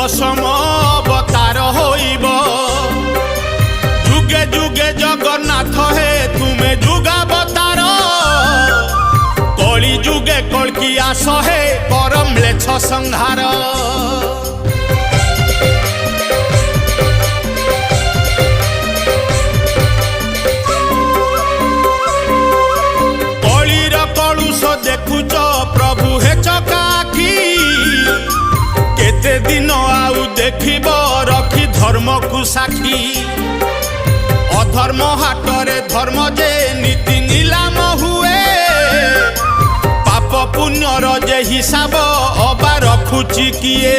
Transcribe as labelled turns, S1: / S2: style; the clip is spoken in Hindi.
S1: दशम अवतार होइब जुगे जुगे जगन्नाथ हे तुमे जुगावतार कली जुगे कल्की आस हे परम म्लेच्छ संहार कलीर कलुष देखुच प्रभु हे चकाखी केते दिन आउ देखिब रखी धर्म को साक्षी अधर्म हाटरे धर्म जे नीति नीलाम हुए पाप पुण्यर जे हिसाब अबा रखुची किए।